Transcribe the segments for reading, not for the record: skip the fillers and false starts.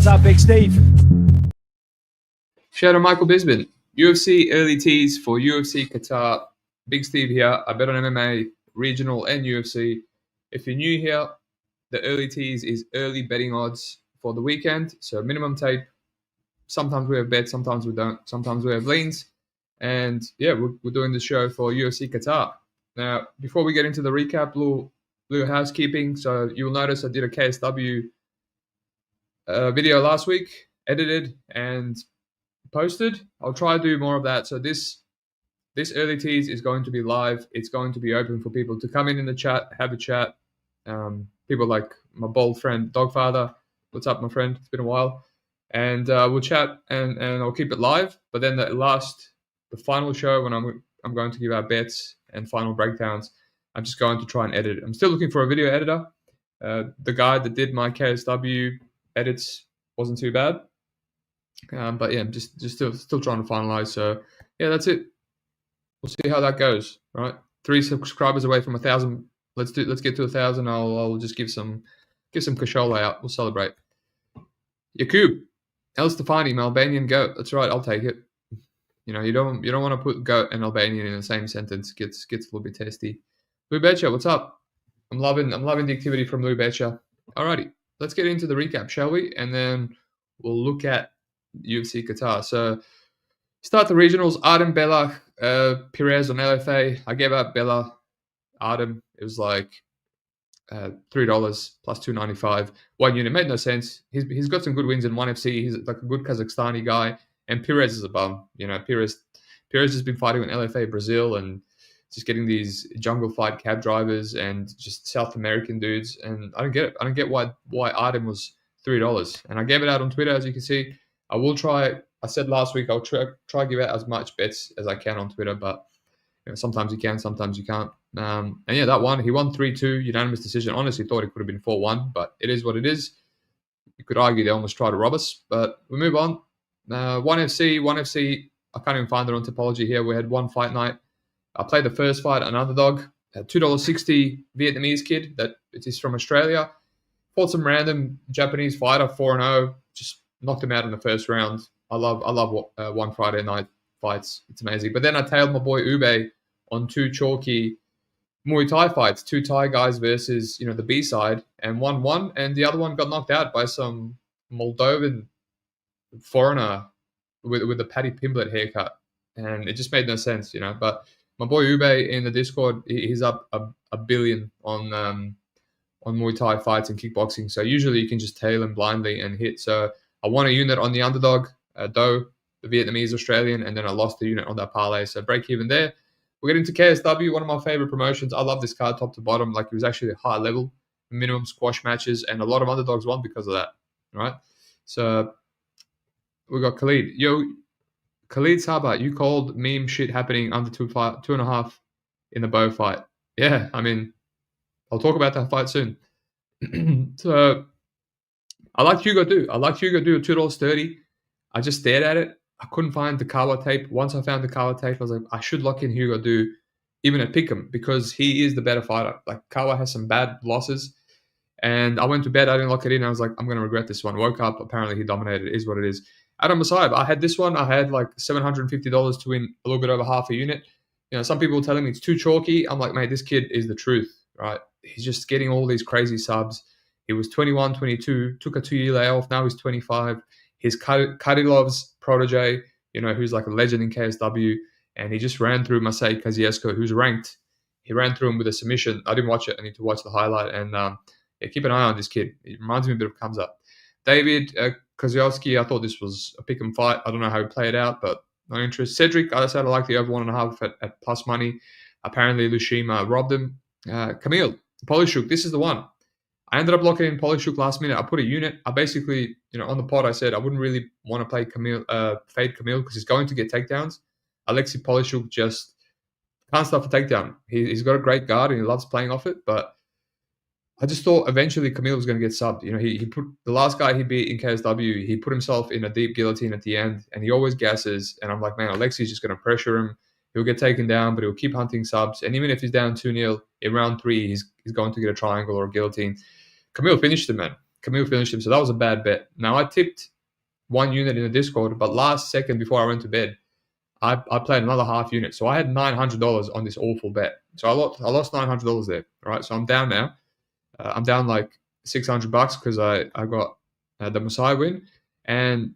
Shouts out Big Steve. Shout out Michael Bisbin. UFC early tease for UFC Qatar. Big Steve here. I bet on MMA, regional, and UFC. If you're new here, the early tease is early betting odds for the weekend. So minimum tape. Sometimes we have bets, sometimes we don't. Sometimes we have leans. And yeah, we're doing the show for UFC Qatar. Now, before we get into the recap, little housekeeping. So you'll notice I did a KSW video last week, edited and posted. I'll try to do more of that. So this early tease is going to be live. It's going to be open for people to come in the chat, have a chat. People like my bold friend Dogfather. What's up, my friend? It's been a while. And we'll chat and I'll keep it live. But then the final show when I'm going to give our bets and final breakdowns, I'm just going to try and edit it. I'm still looking for a video editor. The guy that did my KSW edits wasn't too bad. But yeah, just still trying to finalize. So yeah, that's it. We'll see how that goes. Right, 3 subscribers away from 1,000. Let's get to 1,000. I'll just give some cashola out. We'll celebrate. Yakub, El Stefani, Albanian goat. That's right. I'll take it. You know, you don't want to put goat and Albanian in the same sentence. Gets a little bit tasty. Lou Betcha, what's up? I'm loving the activity from Lou Betcha. Alrighty, let's get into the recap, shall we? And then we'll look at UFC Qatar. So start the regionals. Artem Bella, Perez on LFA. I gave out Bella. Artem, it was like $3 plus 295. 1 unit made no sense. He's got some good wins in 1FC. He's like a good Kazakhstani guy. And Perez is a bum. You know, Perez has been fighting in LFA Brazil and just getting these jungle fight cab drivers and just South American dudes. And I don't get it. I don't get why Artem was $3. And I gave it out on Twitter, as you can see. I will try. I said last week I'll try give out as much bets as I can on Twitter, but you know, sometimes you can, sometimes you can't. And yeah, that one, he won 3-2, unanimous decision. Honestly, thought it could have been 4-1, but it is what it is. You could argue they almost tried to rob us, but we move on. 1FC, I can't even find it on Topology here. We had one fight night. I played the first fight, an underdog, a $2.60 Vietnamese kid that it is from Australia. Fought some random Japanese fighter, 4-0, just knocked him out in the first round. I love one Friday night fights. It's amazing. But then I tailed my boy Ube on 2 chalky Muay Thai fights, 2 Thai guys versus, you know, the B side, and one won, and the other one got knocked out by some Moldovan foreigner with a Paddy Pimblett haircut, and it just made no sense, you know. But my boy Ube in the Discord, he's up a billion on Muay Thai fights and kickboxing. So usually you can just tail him blindly and hit. So I won a unit on the underdog, Doe, the Vietnamese Australian, and then I lost the unit on that parlay. So break even there. We'll get into KSW, one of my favorite promotions. I love this card top to bottom. Like, it was actually a high level, minimum squash matches, and a lot of underdogs won because of that, right? So we got Khalid. Yo, Khalid Sabah, you called meme shit happening under 2.5 in the Bow fight. Yeah, I mean, I'll talk about that fight soon. So I like Hugo Do. I like Hugo Do at $2.30. I just stared at it. I couldn't find the Kawa tape. Once I found the Kawa tape, I was like, I should lock in Hugo Do, even at Pick'em, because he is the better fighter. Like, Kawa has some bad losses. And I went to bed. I didn't lock it in. I was like, I'm going to regret this one. Woke up. Apparently, he dominated. It is what it is. Adam Masayev, I had this one. I had like $750 to win a little bit over half a unit. You know, some people were telling me it's too chalky. I'm like, mate, this kid is the truth, right? He's just getting all these crazy subs. He was 21, 22, took a 2-year layoff. Now he's 25. He's Kadilov's protege, you know, who's like a legend in KSW. And he just ran through Masai Kaziesko, who's ranked. He ran through him with a submission. I didn't watch it. I need to watch the highlight. And yeah, keep an eye on this kid. It reminds me a bit of Comes Up. David Kozlowski, I thought this was a pick and fight. I don't know how he played out, but no interest. Cedric, I said I like the over 1.5 at plus money. Apparently, Lushima robbed him. Camille, Polishuk, this is the one. I ended up locking in Polishuk last minute. I put a unit. I basically, you know, on the pod, I said I wouldn't really want to play fade Camille because he's going to get takedowns. Alexei Polishuk just can't stop a takedown. He's got a great guard and he loves playing off it, but I just thought eventually Camille was going to get subbed. You know, he put the last guy he beat in KSW, he put himself in a deep guillotine at the end, and he always gasses. And I'm like, man, Alexei's just going to pressure him. He'll get taken down, but he'll keep hunting subs. And even if he's down 2-0 in round 3, he's going to get a triangle or a guillotine. Camille finished him, man. Camille finished him, so that was a bad bet. Now, I tipped 1 unit in the Discord, but last second before I went to bed, I played another half unit. So I had $900 on this awful bet. So I lost $900 there, right? So I'm down now. I'm down like $600 because I got the Messiah win. And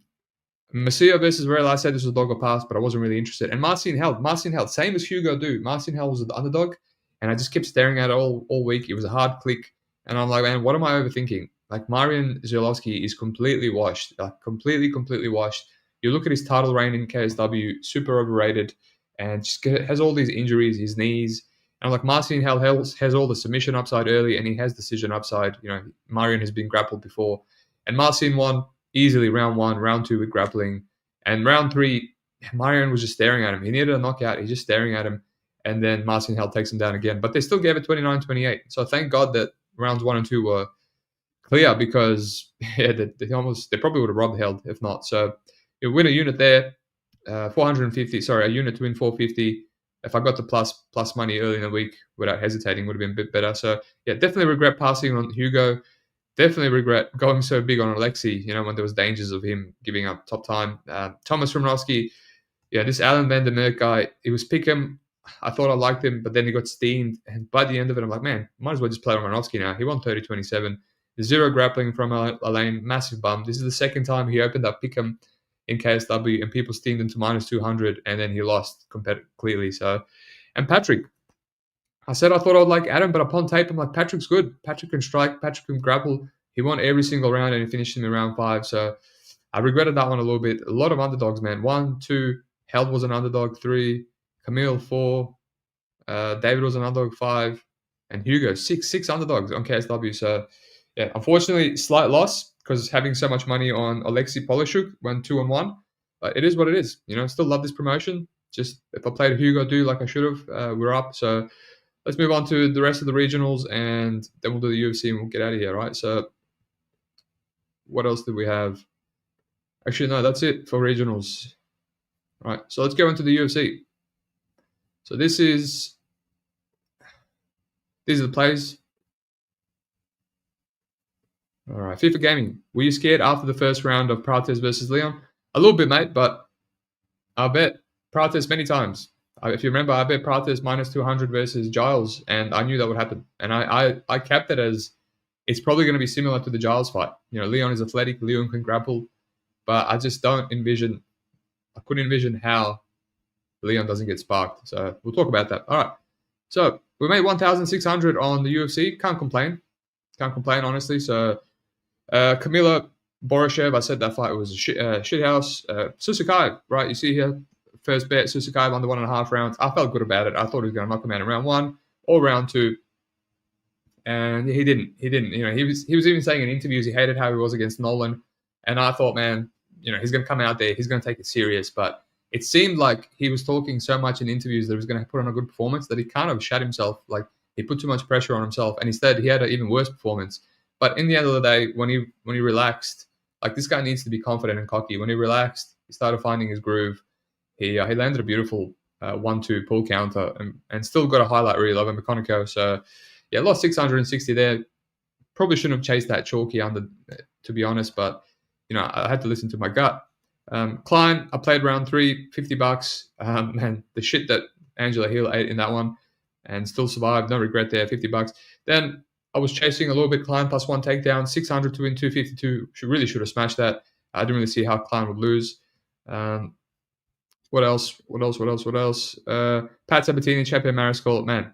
Masia versus Varela, I said this was dog or pass, but I wasn't really interested. And Marcin held, same as Hugo do. Marcin held was the underdog, and I just kept staring at it all week. It was a hard click, and I'm like, man, what am I overthinking? Like, Marian Zielinski is completely washed, like completely washed. You look at his title reign in KSW, super overrated, and just has all these injuries, his knees. And I'm like, Marcin Held has all the submission upside early, and he has decision upside. You know, Marian has been grappled before, and Marcin won easily round 1, round 2 with grappling. And round 3, Marion was just staring at him. He needed a knockout. He's just staring at him. And then Marcin Held takes him down again. But they still gave it 29-28. So thank God that rounds 1 and 2 were clear, because they probably would have robbed Held if not. So you win a unit there, 450. Sorry, a unit to win 450. If I got the plus money early in the week without hesitating, would have been a bit better. So yeah, definitely regret passing on Hugo. Definitely regret going so big on Alexei, when there was dangers of him giving up top time. Thomas Romnowski, this Alan Van der Merk guy, it was pick him. I thought I liked him, but then he got steamed. And by the end of it, I'm like, man, might as well just play on Romnowski now. He won 30-27. Zero grappling from Alain, massive bum. This is the second time he opened up pick him in KSW, and people steamed him to -200, and then he lost clearly. So, and Patrick, I said I thought I'd like Adam, but upon tape, I'm like, Patrick's good. Patrick can strike. Patrick can grapple. He won every single round, and he finished him in round 5. So I regretted that one a little bit. A lot of underdogs, man. 1, 2, Held was an underdog. 3, Camille 4, David was an underdog. 5, and Hugo 6 underdogs on KSW. So yeah, unfortunately, slight loss because having so much money on Alexei Polishuk went 2-1. But it is what it is. Still love this promotion. Just if I played Hugo like I should have, we're up. So let's move on to the rest of the regionals, and then we'll do the UFC and we'll get out of here, right? So what else do we have? Actually, no, that's it for regionals. Right, so let's go into the UFC. So these are the plays. All right, FIFA Gaming. Were you scared after the first round of Prates versus Leon? A little bit, mate, but I bet Prates many times. If you remember, I bet Prates -200 versus Giles, and I knew that would happen. And I capped it as it's probably going to be similar to the Giles fight. Leon is athletic, Leon can grapple, but I just couldn't envision how Leon doesn't get sparked. So we'll talk about that. All right. So we made 1,600 on the UFC. Can't complain, honestly. So Kamila Boroshev, I said that fight was a shithouse. Susukai, right? You see here, first bet, Susukai won the 1.5 rounds. I felt good about it. I thought he was going to knock him out in round 1 or round 2. And he didn't. He was even saying in interviews he hated how he was against Nolan. And I thought, man, he's going to come out there. He's going to take it serious. But it seemed like he was talking so much in interviews that he was going to put on a good performance that he kind of shut himself. Like, he put too much pressure on himself. And instead, he had an even worse performance. But in the end of the day, when he relaxed, like, this guy needs to be confident and cocky. When he relaxed, he started finding his groove. He landed a beautiful 1-2 pull counter and still got a highlight reel over McConaughey. So, yeah, lost 660 there. Probably shouldn't have chased that chalky under, to be honest, but, I had to listen to my gut. Klein, I played round 3, $50. And the shit that Angela Hill ate in that one and still survived. No regret there, $50. Then I was chasing a little bit. Klein +1 takedown, 600 to win 252. She really should have smashed that. I didn't really see how Klein would lose. What else? Pat Sabatini, Chepe Mariscal. Man,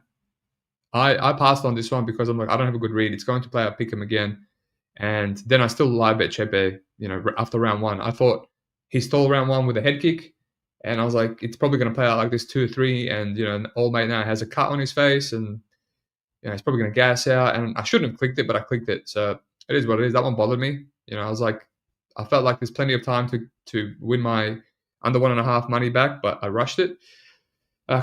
I passed on this one because I'm like, I don't have a good read. It's going to play. I pick him again. And then I still live bet Chepe, after round 1. I thought he stole round 1 with a head kick. And I was like, it's probably going to play out like this 2-3. And, old mate now has a cut on his face. And, he's probably going to gas out. And I shouldn't have clicked it, but I clicked it. So it is what it is. That one bothered me. I was like, I felt like there's plenty of time to win my under 1.5 money back, but I rushed it.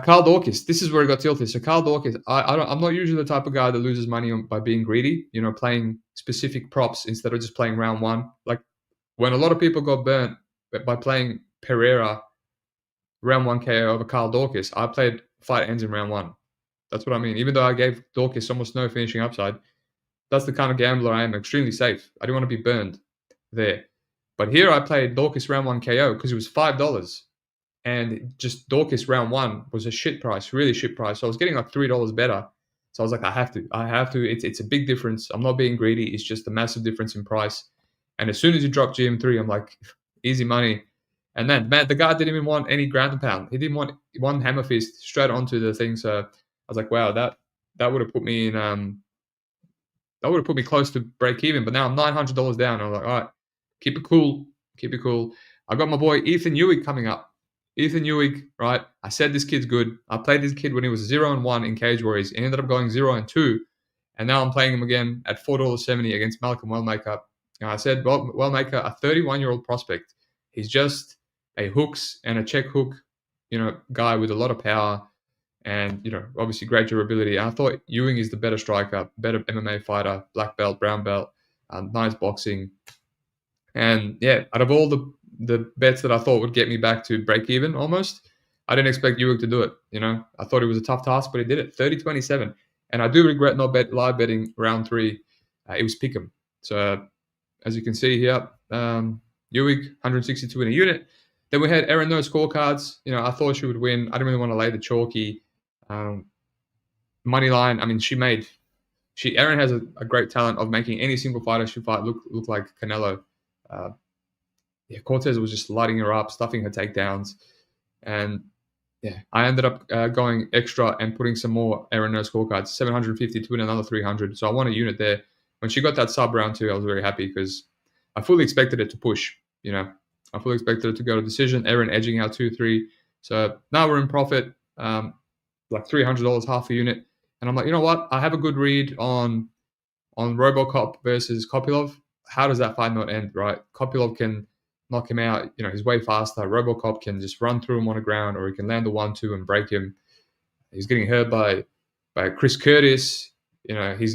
Carl Dawkins, this is where it got tilted. So Carl Dawkins, I'm not usually the type of guy that loses money by being greedy, playing specific props instead of just playing round 1. Like, when a lot of people got burnt by playing Pereira round 1 KO over Carl Dawkins, I played fight ends in round 1. That's what I mean. Even though I gave Dawkins almost no finishing upside, That's the kind of gambler I am. Extremely safe. I didn't want to be burned there. But here I played Dorcas round one KO because it was $5, and just Dorcas round one was a shit price, really shit price. So I was getting like $3 better. So I was like, I have to. It's a big difference. I'm not being greedy. It's just a massive difference in price. And as soon as you drop GM3, I'm like, easy money. And then, man, the guy didn't even want any ground and pound. He didn't want one hammer fist straight onto the thing. So I was like, wow, that would have put me in that would have put me close to break even. But now I'm $900 down. I'm like, all right, keep it cool, keep it cool. I got my boy Ethan Ewig coming up. Ethan Ewig, right? I said this kid's good. I played this kid when he was 0-1 in Cage Warriors. He ended up going 0-2, and now I'm playing him again at $4.70 against Malcolm Wellmaker. And I said, well, Wellmaker, a 31-year-old prospect. He's just a hooks and a check hook, guy with a lot of power. And, obviously great durability. I thought Ewing is the better striker, better MMA fighter, black belt, brown belt, nice boxing. And yeah, out of all the bets that I thought would get me back to break even almost, I didn't expect Ewing to do it. I thought it was a tough task, but he did it. 30-27. And I do regret not live betting round 3. It was pick'em. So as you can see here, Ewing, 162 in a unit. Then we had Erin, no scorecards. I thought she would win. I didn't really want to lay the chalky. Money line. I mean, Erin has a great talent of making any single fighter she fight look like Canelo. Cortez was just lighting her up, stuffing her takedowns, and I ended up going extra and putting some more Erin no scorecards, 750 to win another 300. So I won a unit there. When she got that sub round 2, I was very happy because I fully expected it to push. I fully expected it to go to decision. Erin edging out 2-3. So now we're in profit. Like $300 half a unit. And I'm like, you know what? I have a good read on RoboCop versus Kopylov. How does that fight not end, right? Kopylov can knock him out. He's way faster. RoboCop can just run through him on the ground, or he can land a 1-2 and break him. He's getting hurt by Chris Curtis. He's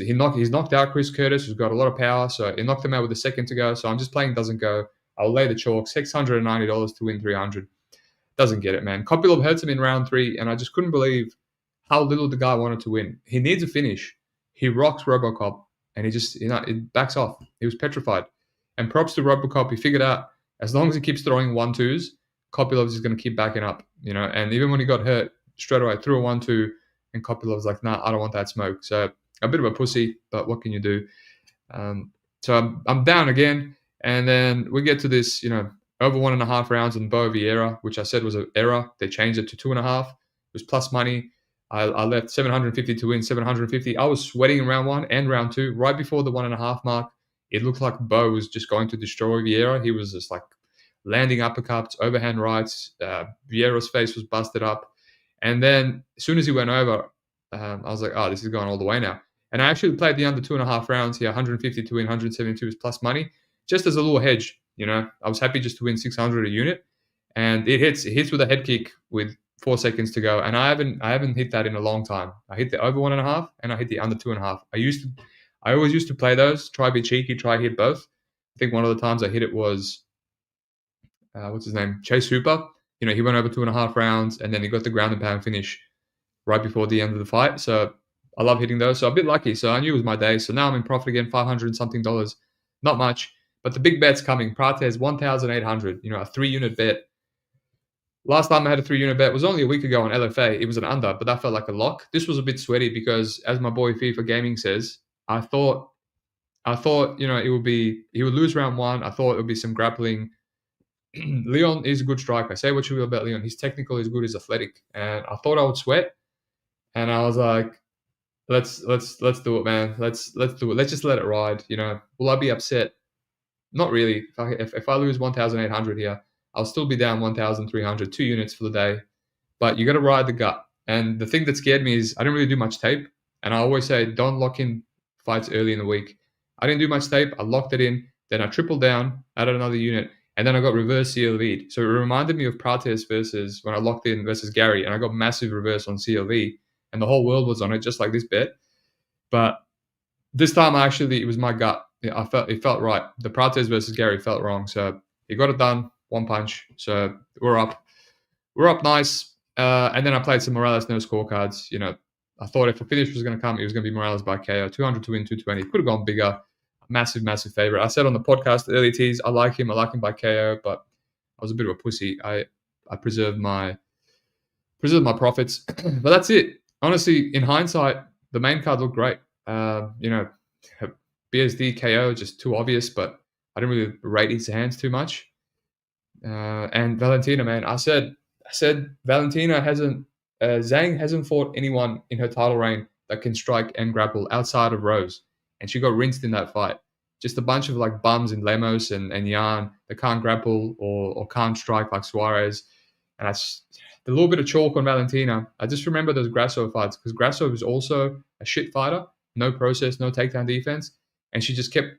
knocked out Chris Curtis, who's got a lot of power. So he knocked him out with a second to go. So I'm just playing doesn't go. I'll lay the chalk, $690 to win 300. Doesn't get it, man. Kopylov hurts him in round 3, and I just couldn't believe how little the guy wanted to win. He needs a finish. He rocks RoboCop, and he just, it backs off. He was petrified. And props to RoboCop. He figured out as long as he keeps throwing 1-2s, Kopylov is going to keep backing up, And even when he got hurt, straight away threw a 1-2, and Kopylov's like, nah, I don't want that smoke. So a bit of a pussy, but what can you do? So I'm down again, and then we get to this, over 1.5 rounds on Bo Vieira, which I said was an error. They changed it to 2.5. It was plus money. I left 750 to win 750. I was sweating in round 1 and round 2. Right before the 1.5 mark, it looked like Bo was just going to destroy Vieira. He was just like landing uppercuts, overhand rights. Vieira's face was busted up. And then as soon as he went over, I was like, oh, this is going all the way now. And I actually played the under 2.5 rounds here, 150 to win 172 is plus money, just as a little hedge. I was happy just to win 600 a unit. And it hits with a head kick with 4 seconds to go, and I haven't hit that in a long time. I hit the over 1.5, and I hit the under 2.5. I always used to play those, try be cheeky, try hit both. I think one of the times I hit it was, what's his name, Chase Hooper. He went over 2.5 rounds, and then he got the ground and pound finish right before the end of the fight. So I love hitting those. So a bit lucky. So I knew it was my day. So now I'm in profit again, $500 and something. Not much, but the big bet's coming. Prates 1,800. A 3-unit bet. Last time I had a 3-unit bet was only a week ago on LFA. It was an under, but that felt like a lock. This was a bit sweaty because, as my boy FIFA Gaming says, I thought he would lose round 1. I thought it would be some grappling. Leon is a good striker. Say what you will about Leon. He's technical, he's good, he's athletic. And I thought I would sweat. And I was like, let's do it, man. Let's do it. Let's just let it ride. Will I be upset? Not really. If I lose 1,800 here, I'll still be down 1,300, 2 units for the day. But you got to ride the gut. And the thing that scared me is I didn't really do much tape. And I always say, don't lock in fights early in the week. I didn't do much tape. I locked it in. Then I tripled down, added another unit. And then I got reverse CLV'd. So it reminded me of Prates versus when I locked in versus Gary. And I got massive reverse on CLV. And the whole world was on it, just like this bet. But this time, it was my gut. It felt right. The Prates versus Gary felt wrong. So he got it done. 1 punch. So we're up. We're up nice. And then I played some Morales no scorecards. I thought if a finish was going to come, it was going to be Morales by KO. 200 to win, 220. Could have gone bigger. Massive, massive favorite. I said on the podcast, early tease, I like him. I like him by KO, but I was a bit of a pussy. I preserved my profits, but that's it. Honestly, in hindsight, the main card looked great. BSD KO just too obvious, but I didn't really rate his hands too much. And Valentina, man, I said Valentina hasn't Zhang hasn't fought anyone in her title reign that can strike and grapple outside of Rose, and she got rinsed in that fight. Just a bunch of like bums in Lemos and Yan that can't grapple or can't strike like Suarez, and that's the little bit of chalk on Valentina. I just remember those Grasso fights because Grasso was also a shit fighter, no process, no takedown defense, and she just kept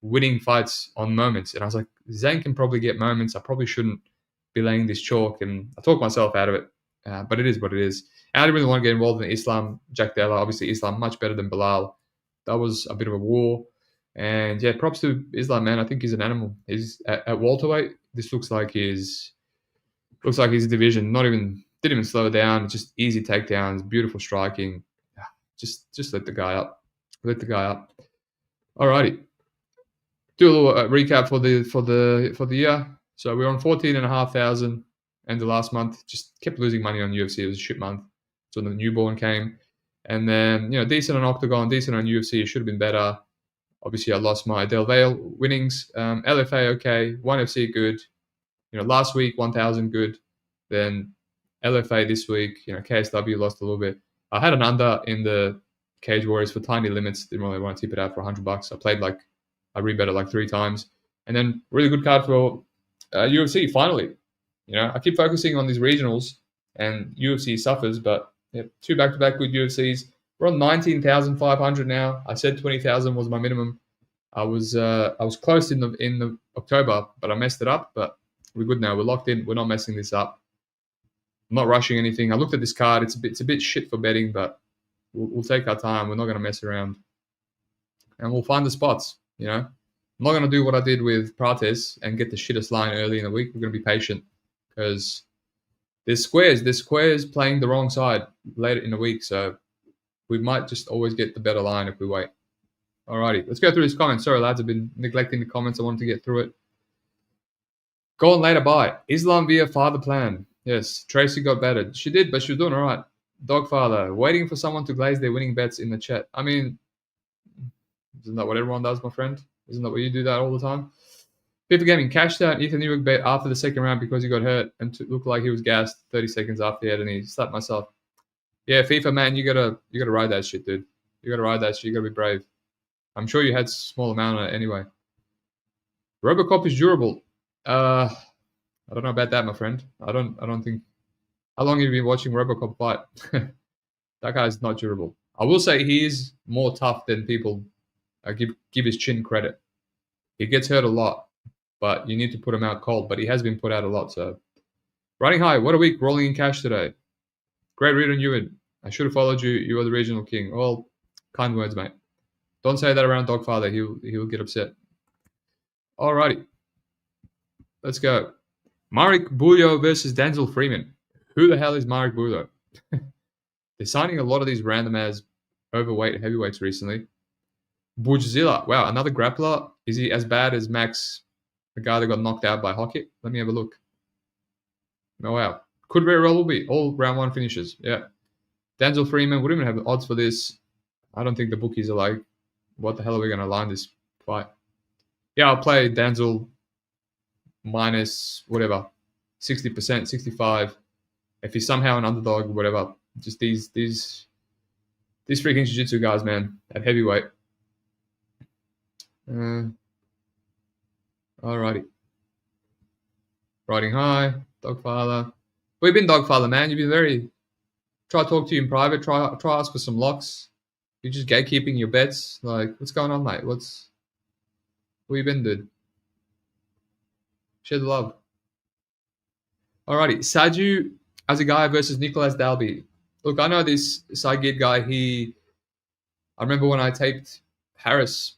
winning fights on moments. And I was like, Zhang can probably get moments. I probably shouldn't be laying this chalk, and I talked myself out of it. But it is what it is. And I didn't really want to get involved in Islam. Jack Della, obviously Islam much better than Bilal. That was a bit of a war. And yeah, props to Islam, man. I think he's an animal. He's at welterweight. This looks like his division. Didn't even slow down. Just easy takedowns, beautiful striking. Just let the guy up. Let the guy up. Alrighty. Do a little recap for the year. So we're on 14,500 end of last month. Just kept losing money on UFC. It was a shit month. So the newborn came. And then, decent on Octagon, decent on UFC. It should have been better. Obviously, I lost my Del Valle winnings. LFA, okay. 1FC, good. Last week, 1,000, good. Then LFA this week, KSW lost a little bit. I had an under in the Cage Warriors for tiny limits. Didn't really want to tip it out for $100. I rebet it like 3 times. And then really good card for UFC, finally. I keep focusing on these regionals and UFC suffers, but 2 back-to-back good UFCs. We're on 19,500 now. I said 20,000 was my minimum. I was close in the October, but I messed it up. But we're good now. We're locked in. We're not messing this up. I'm not rushing anything. I looked at this card. It's a bit shit for betting, but we'll take our time. We're not going to mess around, and we'll find the spots. I'm not going to do what I did with Prates and get the shittest line early in the week. We're going to be patient because there's squares playing the wrong side later in the week, so we might just always get the better line if we wait. Alrighty, let's go through these comments. Sorry, lads, I've been neglecting the comments. I wanted to get through it. Go on later, bye. Islam via father plan. Yes, Tracy got battered. She did, but she was doing all right. Dogfather, waiting for someone to glaze their winning bets in the chat. I mean, isn't that what everyone does, my friend? Isn't that what you do that all the time? FIFA Gaming cashed out Ethan Ewing bet after the second round because he got hurt and looked like he was gassed 30 seconds after he had, and he slapped myself. Yeah, FIFA, man, you gotta ride that shit, dude. You gotta ride that shit. You gotta be brave. I'm sure you had a small amount on it anyway. Robocop is durable. I don't know about that, my friend. I don't think. How long have you been watching Robocop fight? That guy's not durable. I will say he is more tough than people give his chin credit. He gets hurt a lot, but you need to put him out cold. But he has been put out a lot. So, riding high. What a week. Rolling in cash today. Great read on Ewan. I should have followed you. You are the regional king. Well, kind words, mate. Don't say that around Dogfather. He'll get upset. Alrighty. Let's go. Marek Bullo versus Denzel Freeman. Who the hell is Marek Bullo? They're signing a lot of these random as overweight heavyweights recently. Bujzilla. Wow, another grappler. Is he as bad as Max, the guy that got knocked out by Hockett? Let me have a look. Oh, wow. Could very well be. All round 1 finishes. Yeah. Denzel Freeman. Wouldn't even have odds for this. I don't think the bookies are like, what the hell are we going to line this fight? Yeah, I'll play Denzel minus whatever, 60%, 65. If he's somehow an underdog, whatever. Just these freaking jiu-jitsu guys, man, at heavyweight. Alrighty. Riding high, Dogfather. We've been Dogfather, man. You've been very. Try to talk to you in private. Try ask for some locks. You're just gatekeeping your bets. Like, what's going on, mate? Where you been, dude? Share the love. Alrighty, Saju as a guy versus Nicolas Dalby. Look, I know this Saigid guy. I remember when I taped Harris.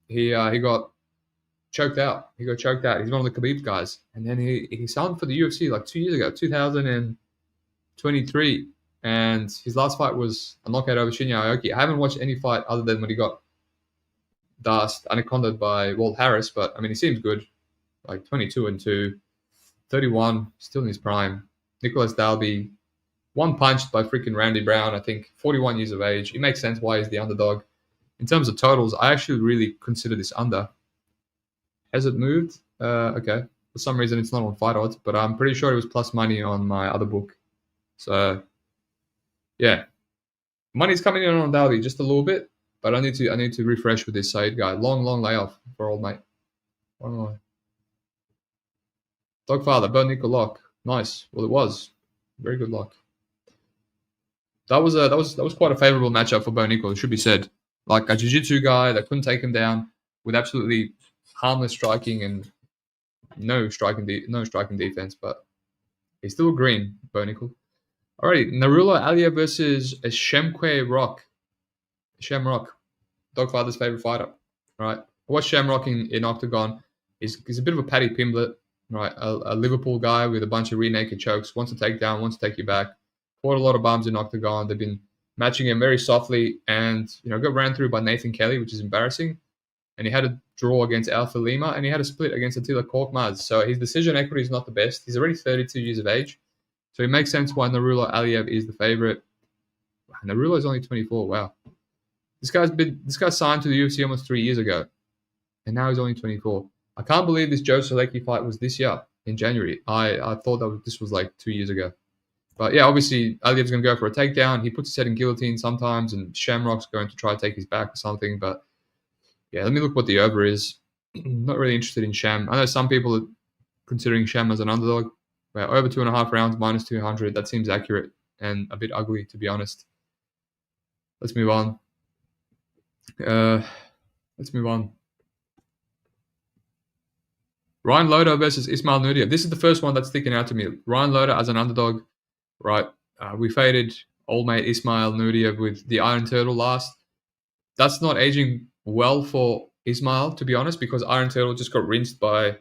He got choked out. He's one of the Khabib guys, and then he signed for the UFC like 2 years ago, 2023, and his last fight was a knockout over Shinya Aoki. I haven't watched any fight other than when he got anacondaed by Walt Harris, but I mean, he seems good. Like 22-2, 31, still in his prime. Nicholas Dalby, one punched by freaking Randy Brown, I think, 41 years of age. It makes sense why he's the underdog. In terms of totals, I actually really consider this under. Has it moved? Okay. For some reason, it's not on Fight Odds, but I'm pretty sure it was plus money on my other book. So, yeah. Money's coming in on Dalby just a little bit, but I need to refresh with this Said guy. Long layoff for old mate. Oh. Dogfather, Bo Nickel lock. Nice. Well, it was. Very good luck. That was quite a favorable matchup for Bo Nickel, it should be said. Like a jiu-jitsu guy that couldn't take him down with absolutely harmless striking and no striking defense, but he's still green, Bo Nickel. Alrighty, Narula Alia versus Shemkwe Rock. Shamrock, Dogfather's favorite fighter. Right, I watched Shamrock in Octagon. He's a bit of a Paddy Pimblett, right? A Liverpool guy with a bunch of rear naked chokes. Wants to take down, wants to take you back. Fought a lot of bums in Octagon. They've been matching him very softly, and got ran through by Nathan Kelly, which is embarrassing. And he had a draw against Alpha Lima, and he had a split against Attila Korkmaz. So his decision equity is not the best. He's already 32 years of age, so it makes sense why Narula Aliyev is the favorite. Narula is only 24. Wow, this guy signed to the UFC almost 3 years ago, and now he's only 24. I can't believe this Joe Solecki fight was this year in January. I thought that this was like 2 years ago. But yeah, obviously Aliyev's going to go for a takedown. He puts his head in guillotine sometimes, and Shamrock's going to try to take his back or something. But yeah, let me look what the over is. Not really interested in Sham. I know some people are considering Sham as an underdog. Well, over 2.5 rounds, minus 200. That seems accurate and a bit ugly, to be honest. Let's move on. Ryan Loder versus Ismail Nudia. This is the first one that's sticking out to me. Ryan Loder as an underdog, right? We faded old mate Ismail Nudia with the Iron Turtle last. That's not aging well for Ismail, to be honest, because Iron Turtle just got rinsed by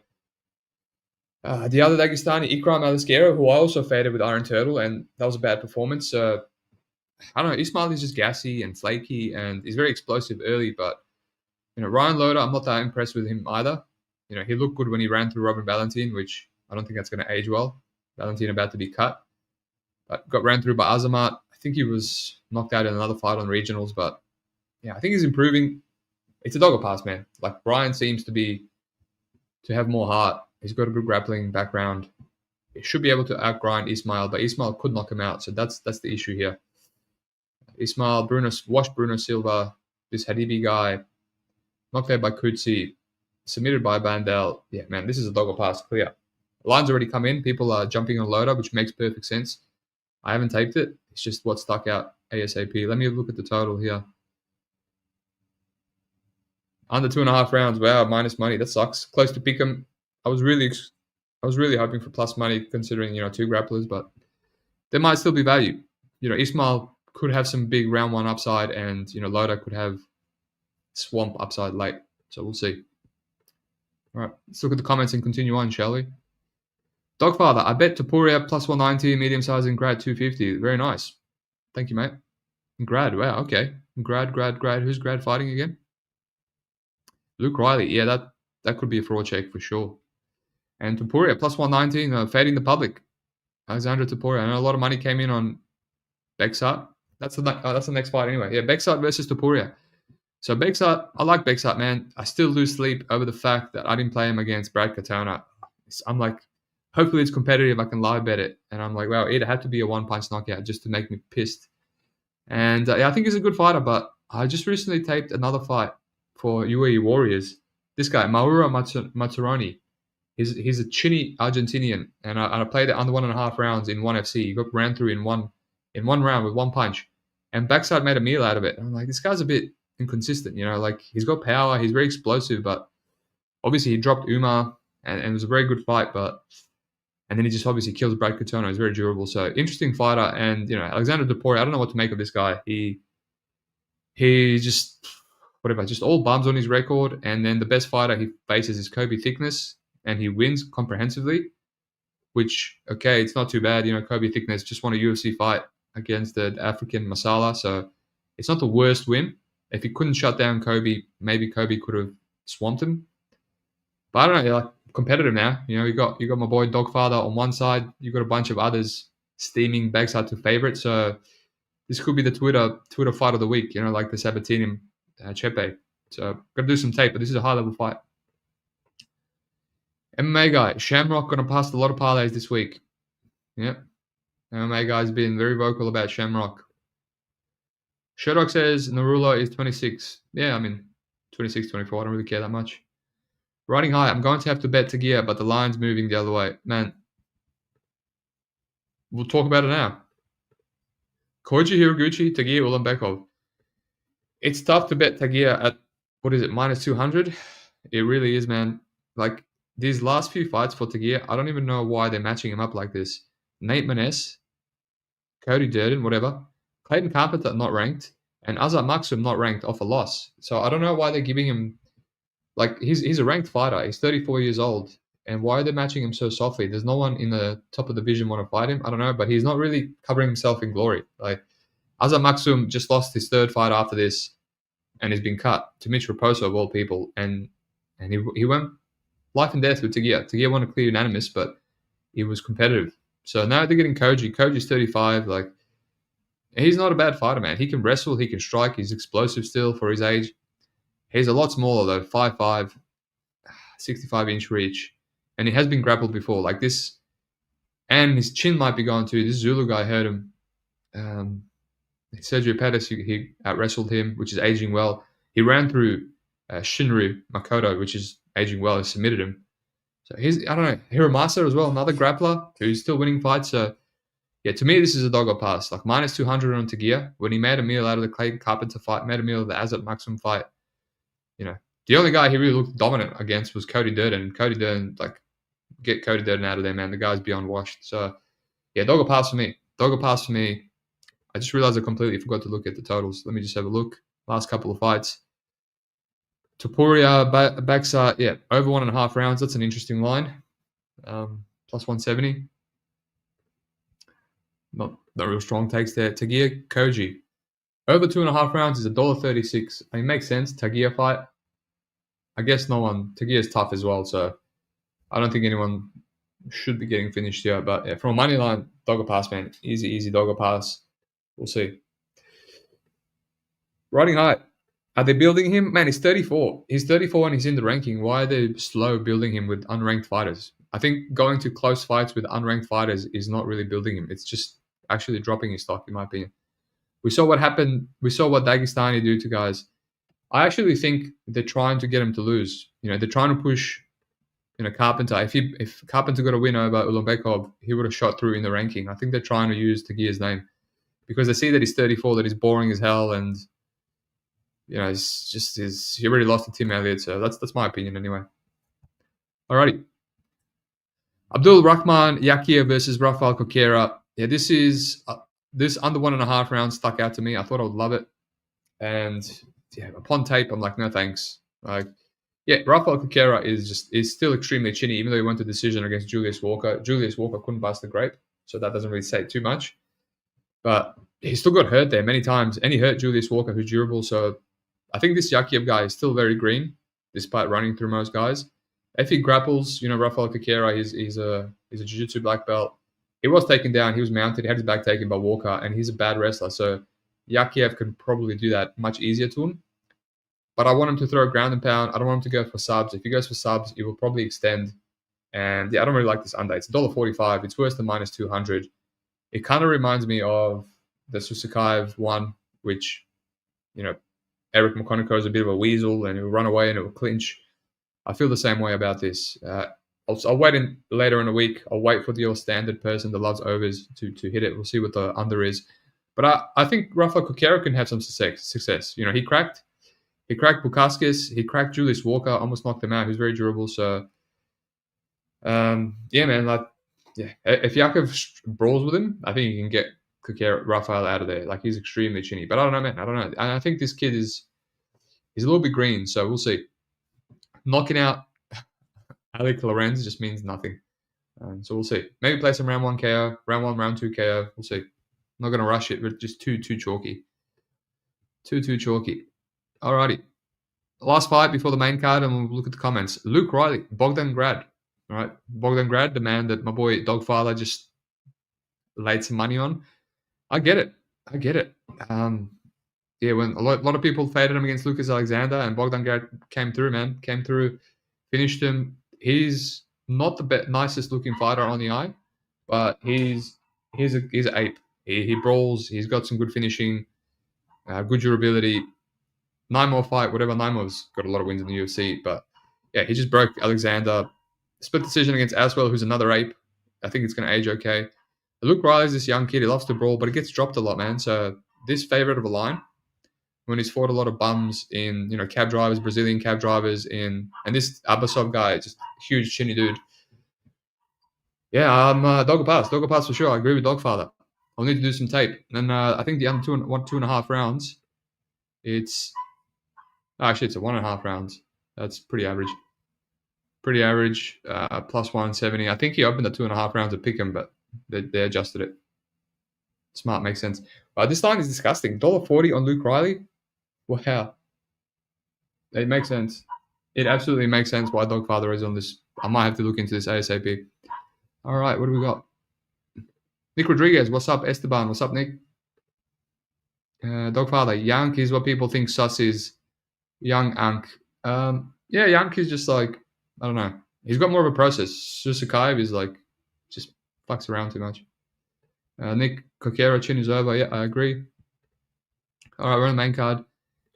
the other Dagestani, Ikram Aliskero, who I also faded with Iron Turtle, and that was a bad performance. I don't know. Ismail is just gassy and flaky, and he's very explosive early, but Ryan Loder, I'm not that impressed with him either. He looked good when he ran through Robin Valentine, which I don't think that's going to age well. Valentine about to be cut. But got ran through by Azamat. I think he was knocked out in another fight on regionals, but yeah, I think he's improving. It's a dog or pass, man. Like Brian seems to have more heart. He's got a good grappling background. He should be able to outgrind Ismail, but Ismail could knock him out. So that's the issue here. Ismail, washed Bruno Silva, this Hadibi guy, knocked out by Kutsi, submitted by Bandel. Yeah, man, this is a dog or pass, clear. The line's already come in. People are jumping on Loader, which makes perfect sense. I haven't taped it. It's just what stuck out ASAP. Let me look at the total here. Under 2.5 rounds. Wow, minus money. That sucks. Close to pick 'em. I was really hoping for plus money, considering two grapplers, but there might still be value. Ismail could have some big round one upside, and Loader could have swamp upside late. So we'll see. All right, let's look at the comments and continue on, shall we? Dogfather, I bet Topuria plus 190, medium size in grad 250. Very nice. Thank you, mate. Grad, wow, okay. Grad. Who's grad fighting again? Luke Riley. Yeah, that could be a fraud check for sure. And Topuria plus 119, fading the public. Alexandra Topuria. I know a lot of money came in on Bexart. That's the next fight anyway. Yeah, Bexart versus Topuria. So Bexart, I like Bexart, man. I still lose sleep over the fact that I didn't play him against Brad Katona. I'm like, hopefully it's competitive. I can live bet it. And I'm like, wow, it had to be a one-punch knockout just to make me pissed. And yeah, I think he's a good fighter, but I just recently taped another fight for UAE Warriors. This guy, Maura Maturoni, he's a chinny Argentinian, and I played it under 1.5 rounds in ONE FC. He got ran through in one round with one punch, and Backside made a meal out of it. And I'm like, this guy's a bit inconsistent, like he's got power, he's very explosive, but obviously he dropped Umar, and it was a very good fight, and then he just obviously kills Brad Katona. He's very durable, so interesting fighter. And Alexander Topuria, I don't know what to make of this guy. He just all bums on his record, and then the best fighter he faces is Kobe Thickness, and he wins comprehensively, which, okay, it's not too bad. Kobe Thickness just won a UFC fight against the African Masala, so it's not the worst win. If he couldn't shut down Kobe, maybe Kobe could have swamped him. But I don't know, like competitive now. You got my boy Dogfather on one side. You got a bunch of others steaming backside to favorite. So this could be the Twitter fight of the week. Like the Sabatini Chepe. So got to do some tape, but this is a high level fight. MMA guy Shamrock gonna pass a lot of parlays this week. Yep, MMA guy's been very vocal about Shamrock. Sherlock says Narula is 26. Yeah, I mean 26, 24. I don't really care that much. Riding high, I'm going to have to bet Tagia, but the line's moving the other way. Man, we'll talk about it now. Koji Hiraguchi, Tagia Ulanbekov. It's tough to bet Tagia at, what is it, minus 200? It really is, man. Like, these last few fights for Tagia, I don't even know why they're matching him up like this. Nate Maness, Cody Durden, whatever. Clayton Carpenter, not ranked. And Azat Maksum, not ranked, off a loss. So I don't know why they're giving him... Like, he's a ranked fighter. He's 34 years old. And why are they matching him so softly? There's no one in the top of the division want to fight him. I don't know, but he's not really covering himself in glory. Like, Azat Maksum just lost his third fight after this, and he's been cut to Mitch Raposo of all people. And he went life and death with Tagia. Tagia won a clear unanimous, but he was competitive. So now they're getting Koji. Koji's 35. Like, he's not a bad fighter, man. He can wrestle. He can strike. He's explosive still for his age. He's a lot smaller, though. 5'5", 65-inch reach. And he has been grappled before. Like this. And his chin might be gone too. This Zulu guy hurt him. Sergio Pettis, he out-wrestled him, which is aging well. He ran through Shinru Makoto, which is aging well. He submitted him. So I don't know, Hiramasa as well, another grappler who's still winning fights. So, yeah, to me, this is a dog or pass. Like, minus 200 on Tagia. When he made a meal out of the Clayton Carpenter fight, made a meal of the Azat Maxim fight, the only guy he really looked dominant against was Cody Durden. Cody Durden, like, get Cody Durden out of there, man. The guy's beyond washed. So, yeah, dog or pass for me. Dog or pass for me. I just realized I completely forgot to look at the totals. Let me just have a look. Last couple of fights. Topuria, Baksa, yeah, over 1.5 rounds. That's an interesting line. Plus 170. Not real strong takes there. Tagia, Koji. Over 2.5 rounds is $1.36. I mean, makes sense. Tagia fight. I guess no one. Tagia's tough as well, so I don't think anyone should be getting finished here. But yeah, from a money line, dog or pass, man. Easy dog or pass. We'll see. Riding high. Are they building him? Man, he's 34. He's 34 and he's in the ranking. Why are they slow building him with unranked fighters? I think going to close fights with unranked fighters is not really building him. It's just actually dropping his stock, in my opinion. We saw what happened. We saw what Dagestani do to guys. I actually think they're trying to get him to lose. They're trying to push, Carpenter. If Carpenter got a win over Ulanbekov, he would have shot through in the ranking. I think they're trying to use Tagia's name because they see that he's 34, that he's boring as hell, and he already lost to Tim Elliott. So that's my opinion anyway. Alrighty. Abdul Rahman Yakia versus Rafael Coquera. Yeah, this under 1.5 rounds stuck out to me. I thought I would love it, and yeah, upon tape, I'm like, no thanks. Like, yeah, Rafael Coquera is still extremely chinny, even though he went to decision against Julius Walker. Julius Walker couldn't bust the grape, so that doesn't really say too much. But he still got hurt there many times, and he hurt Julius Walker, who's durable. So I think this Yakiev guy is still very green, despite running through most guys. If he grapples, Rafael Coquera, he's a jiu-jitsu black belt. He was taken down. He was mounted. He had his back taken by Walker, and he's a bad wrestler. So Yakiev could probably do that much easier to him. But I want him to throw ground and pound. I don't want him to go for subs. If he goes for subs, it will probably extend. And yeah, I don't really like this under. It's $1.45. It's worse than minus 200. It kind of reminds me of the Susakaev one, which, Eric McConaughey is a bit of a weasel and he'll run away and it will clinch. I feel the same way about this. I'll wait later in the week. I'll wait for your standard person that loves overs to hit it. We'll see what the under is. But I think Rafael Coquera can have some success. He cracked Bukaskis. He cracked Julius Walker, almost knocked him out. He's very durable. So, yeah, man. If Yakov brawls with him, I think he can get Rafael out of there. Like, he's extremely chinny. But I don't know, man. I don't know. And I think this kid he's a little bit green. So we'll see. Knocking out Alec Lorenz just means nothing. So we'll see. Maybe play some round 1 KO, round 1, round 2 KO. We'll see. Not going to rush it, but just too chalky. Too chalky. Alrighty. Last fight before the main card, and we'll look at the comments. Luke Riley, Bogdan Grad. All right, Bogdan Grad, the man that my boy Dogfather just laid some money on. I get it. Yeah, when a lot of people faded him against Lucas Alexander, and Bogdan Grad came through, man. Came through, finished him. He's not the nicest looking fighter on the eye, but he's an ape. He brawls. He's got some good finishing, good durability. Naimov fight, whatever. Naimov's got a lot of wins in the UFC, but yeah, he just broke Alexander. Split decision against Aswell, who's another ape. I think it's going to age okay. Luke Riley's this young kid. He loves to brawl, but he gets dropped a lot, man. So this favorite of a line, when he's fought a lot of bums in, cab drivers, Brazilian cab drivers and this Abasov guy, just huge chinny dude. Yeah, I'm Dogger Pass for sure. I agree with Dogfather. I'll need to do some tape. And I think the under 2.5 rounds, it's a 1.5 rounds. That's pretty average. Plus 170. I think he opened at 2.5 rounds at Pick'em, but they adjusted it. Smart, makes sense. This line is disgusting. $1.40 on Luke Riley. Wow. It makes sense. It absolutely makes sense why Dogfather is on this. I might have to look into this ASAP. All right, what do we got? Nick Rodriguez, what's up? Esteban, what's up, Nick? Dogfather, Yank is what people think sus is. Young Ank. Yeah, Yank is just like, I don't know. He's got more of a process. Susakaev is like, just fucks around too much. Nick Kokera, chin is over. Yeah, I agree. All right, we're on the main card.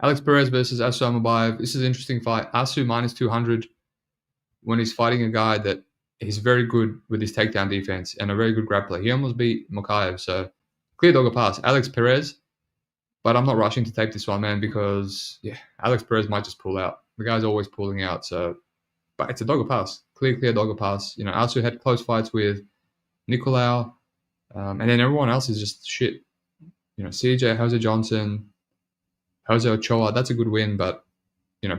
Alex Perez versus Asu Amabayev. This is an interesting fight. Asu minus 200 when he's fighting a guy that he's very good with his takedown defense and a very good grappler. He almost beat Mokaev, so clear Dogger pass. Alex Perez, but I'm not rushing to take this one, man, because, yeah, Alex Perez might just pull out. The guy's always pulling out, so, but it's a Dogger pass. Clear Dogger pass. Asu had close fights with Nicolau, and then everyone else is just shit. CJ, Jose Johnson, Jose Ochoa, that's a good win, but,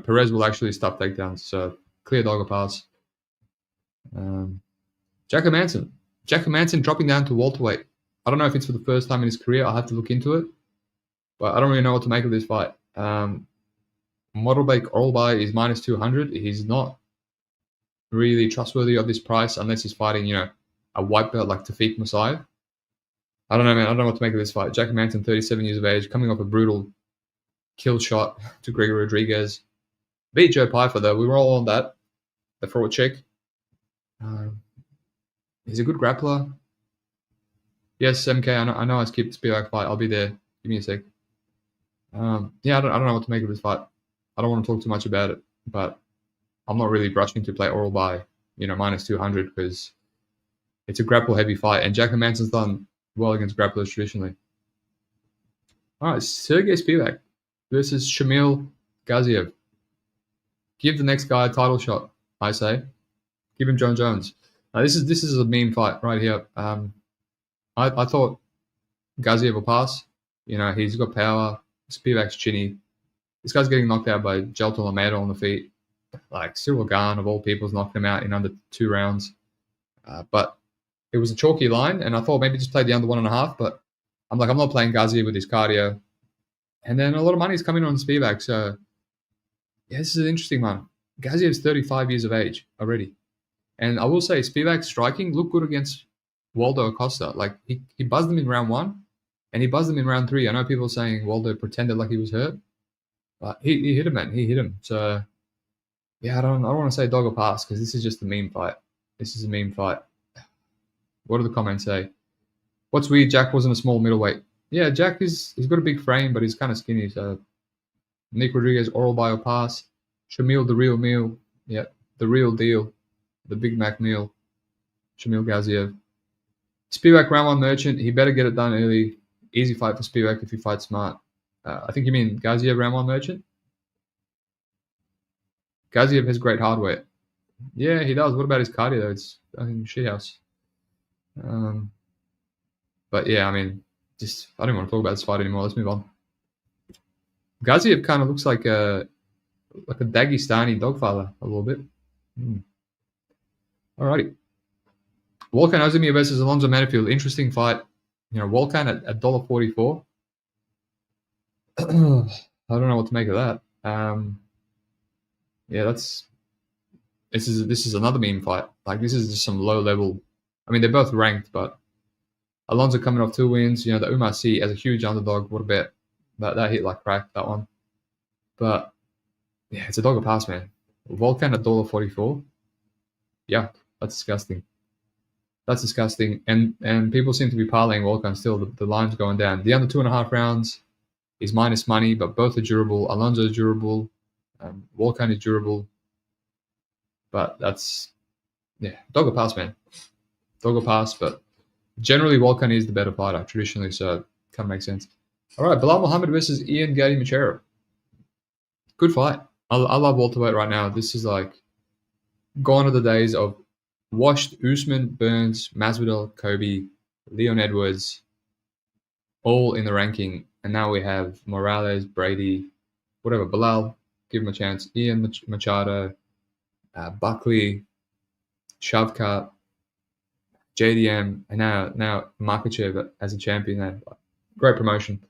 Perez will actually stop takedowns, so clear Dogger pass. Jacob Manson dropping down to welterweight. I don't know if it's for the first time in his career. I'll have to look into it, but I don't really know what to make of this fight. Modelbake Oralby is minus 200. He's not really trustworthy of this price unless he's fighting, a white belt like Tafik Musayev. I don't know, man. I don't know what to make of this fight. Jacob Manson, 37 years of age, coming off a brutal kill shot to Gregor Rodriguez. Beat Joe Pyfer, though. We were all on that. The fraud check. He's a good grappler. Yes, MK, I know I skipped Spivak fight. I'll be there. Give me a sec. Yeah, I don't know what to make of this fight. I don't want to talk too much about it, but I'm not really rushing to play Oralby, minus 200 because it's a grapple-heavy fight, and Jacob Manson's done well against grapplers traditionally. All right, Sergey Spivak versus Shamil Gaziev. Give the next guy a title shot, I say. Give him John Jones. Now, this is a meme fight right here. I thought Gaziev will pass. He's got power. Spivak's chinny. This guy's getting knocked out by Jelton Lameda on the feet. Like, Cyril Gahn, of all people, has knocked him out in under 2 rounds. But it was a chalky line, and I thought maybe just play the under 1.5, but I'm not playing Gaziev with his cardio. And then a lot of money is coming on Spivak, so yeah, this is an interesting one. Gaziev's 35 years of age already. And I will say, Spivak's striking looked good against Waldo Acosta. Like, he buzzed him in round 1, and he buzzed him in round 3. I know people saying Waldo pretended like he was hurt, but he hit him, man. He hit him. So, yeah, I don't want to say dog or pass because this is just a meme fight. This is a meme fight. What do the comments say? What's weird, Jack wasn't a small middleweight. Yeah, Jack he's got a big frame, but he's kind of skinny. So, Nick Rodriguez, Oralby or pass. Shamil, the real meal. Yeah, the real deal. The Big Mac meal. Shamil Gaziev. Spivak, round 1 merchant. He better get it done early. Easy fight for Spivak if he fights smart. I think you mean Gaziev, round 1 merchant? Gaziev has great hardware. Yeah, he does. What about his cardio, though? It's, shithouse. But yeah, I don't want to talk about this fight anymore. Let's move on. Gaziev kind of looks like a Dagestani dogfather a little bit. Alrighty. Volkan Ozdemir versus Alonzo Manafield. Interesting fight. Volkan at $1.44. I don't know what to make of that. Yeah, this is another meme fight. Like, this is just some low level. I mean, they're both ranked, but Alonso coming off 2 wins. The Umar C as a huge underdog. What a bet! That hit like crack, that one. But yeah, it's a dog of pass, man. Volkan at $1.44. Yeah, that's disgusting. That's disgusting. And people seem to be parlaying Volkan still. The line's going down. The under 2.5 rounds is minus money, but both are durable. Alonso is durable. Volkan is durable. But that's, yeah, dog or pass, man. Dog or pass, but generally Volkan is the better fighter traditionally, so it kind of makes sense. All right, Bilal Muhammad versus Ian Gatti Machero. Good fight. I love welterweight right now. This is like gone are the days of washed Usman, Burns, Masvidal, Kobe, Leon Edwards, all in the ranking, and now we have Morales, Brady, whatever. Bilal, give him a chance. Ian Machado, Buckley, Shavkat, JDM, and now Makachev as a champion. Now, great promotion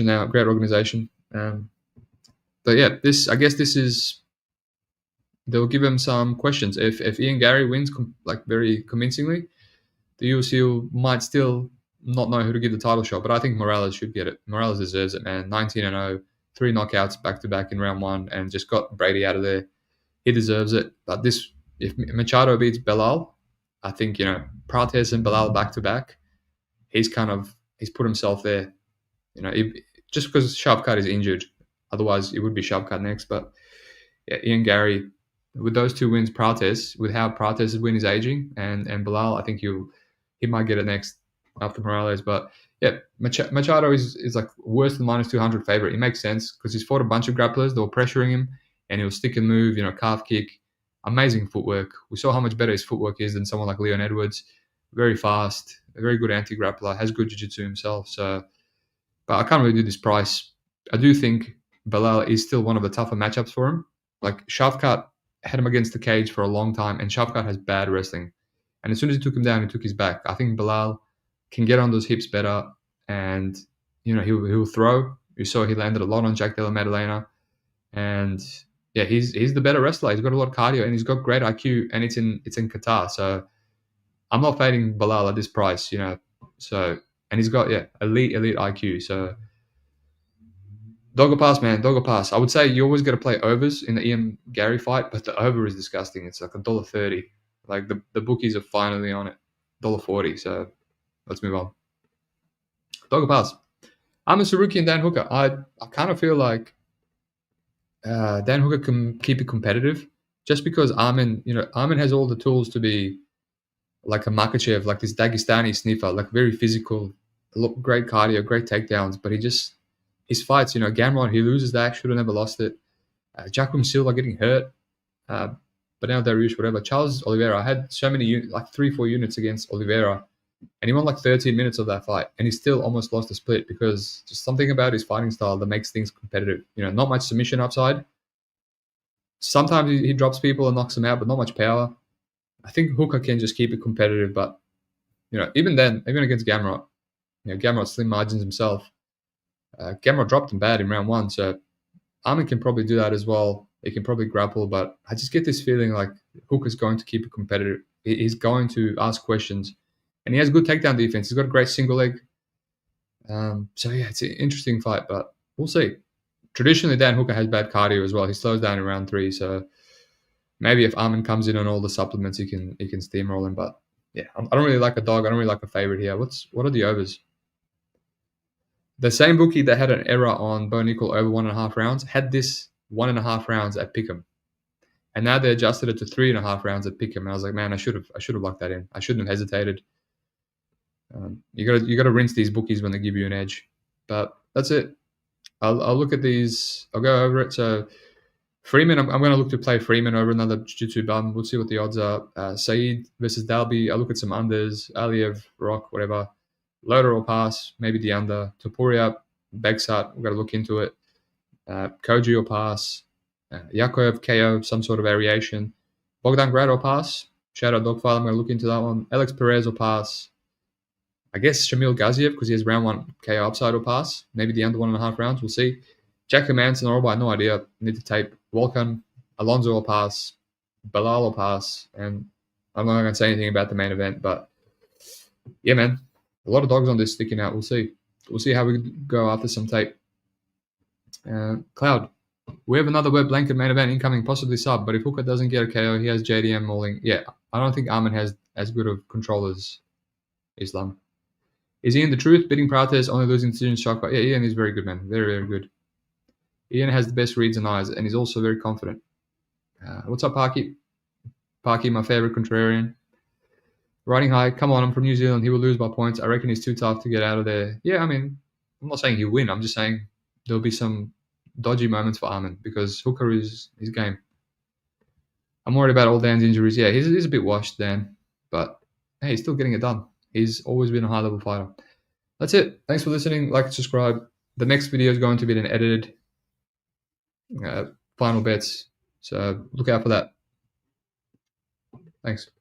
now. Great organization. But yeah, I guess this is. They'll give him some questions. If Ian Gary wins like very convincingly, the UFC might still not know who to give the title shot. But I think Morales should get it. Morales deserves it, man. 19-0, 3 knockouts back to back in round one, and just got Brady out of there. He deserves it. But if Machado beats Belal, I think Prates and Belal back to back. He's put himself there. Just because Shavkat is injured, otherwise it would be Shavkat next. But yeah, Ian Gary with those 2 wins, Prates with how Prates' win is aging, and Belal, I think he might get it next after Morales. But yeah, Machado is like worse than minus 200 favorite. It makes sense because he's fought a bunch of grapplers. They were pressuring him, and he'll stick and move. Calf kick, amazing footwork. We saw how much better his footwork is than someone like Leon Edwards. Very fast, a very good anti-grappler, has good jiu-jitsu himself. So, but I can't really do this price. I do think Belal is still one of the tougher matchups for him. Like Shavkat had him against the cage for a long time, and Shavkat has bad wrestling. And as soon as he took him down, he took his back. I think Belal can get on those hips better, and he'll throw. You saw he landed a lot on Jack Della Maddalena, and yeah, he's the better wrestler. He's got a lot of cardio, and he's got great IQ, and it's in Qatar. So I'm not fading Belal at this price, So, and he's got elite IQ. So dog or pass, man. Dog or pass. I would say you always got to play overs in the Ian Gary fight, but the over is disgusting. It's like $1.30. Like the bookies are finally on it. $1.40. So let's move on. Dog or pass. I'm a Saruki and Dan Hooker. I kind of feel like Dan Hooker can keep it competitive just because Armin has all the tools to be like a Makachev, like this Dagestani sniffer, like very physical, great cardio, great takedowns, but his fights, Gamrot, he loses that, should have never lost it. Jacqueline Silva getting hurt, but now Dariush, whatever. Charles Oliveira, I had so many, like 3-4 units against Oliveira, and he won like 13 minutes of that fight, and he still almost lost the split because just something about his fighting style that makes things competitive. Not much submission upside. Sometimes he drops people and knocks them out, but not much power. I think Hooker can just keep it competitive, but even then, even against Gamrot, Gamrot slim margins himself. Gamrot dropped him bad in round one, so Armin can probably do that as well. He can probably grapple, but I just get this feeling like Hooker's going to keep it competitive. He's going to ask questions, and he has good takedown defense. He's got a great single leg. So yeah, it's an interesting fight, but we'll see. Traditionally, Dan Hooker has bad cardio as well. He slows down in round 3, so maybe if Armin comes in on all the supplements, he can steamroll him. But yeah, I don't really like a dog. I don't really like a favorite here. What are the overs? The same bookie that had an error on Bo Nickel over 1.5 rounds had this 1.5 rounds at Pick'em, and now they adjusted it to 3.5 rounds at Pick'em. And I was like, man, I should have locked that in. I shouldn't have hesitated. You got to rinse these bookies when they give you an edge. But that's it. I'll look at these. I'll go over it. So Freeman, I'm going to look to play Freeman over another Jiu-Jitsu bum. We'll see what the odds are. Saeed versus Dalby. I'll look at some unders. Aliev, Rock, whatever. Loader or pass, maybe the under. Topuria, Begsat, we've got to look into it. Koji or pass. Yakoev, KO, some sort of variation. Bogdan Grad or pass. Shadow Dogfile, I'm going to look into that one. Alex Perez or pass. I guess Shamil Gaziev because he has round 1 KO upside or pass. Maybe the under 1.5 rounds. We'll see. Jack Manson or I have no idea. Need to tape. Volkan, Alonso will pass. Bilal will pass. And I'm not going to say anything about the main event, but yeah, man. A lot of dogs on this sticking out. We'll see. We'll see how we go after some tape. Cloud. We have another web blanket main event incoming, possibly sub, but if Hooker doesn't get a KO, he has JDM mauling. Yeah, I don't think Armin has as good of control as Islam. Is Ian the truth? Beating Prates, only losing decision shock. But yeah, Ian is very good, man. Very, very good. Ian has the best reads and eyes, and he's also very confident. What's up, Parky? Parky, my favorite contrarian. Riding high. Come on, I'm from New Zealand. He will lose by points. I reckon he's too tough to get out of there. Yeah, I mean, I'm not saying he'll win. I'm just saying there'll be some dodgy moments for Armin because Hooker is his game. I'm worried about all Dan's injuries. Yeah, he's a bit washed, Dan, but hey, he's still getting it done. He's always been a high-level fighter. That's it. Thanks for listening. Like and subscribe. The next video is going to be an edited final bets, so look out for that. Thanks.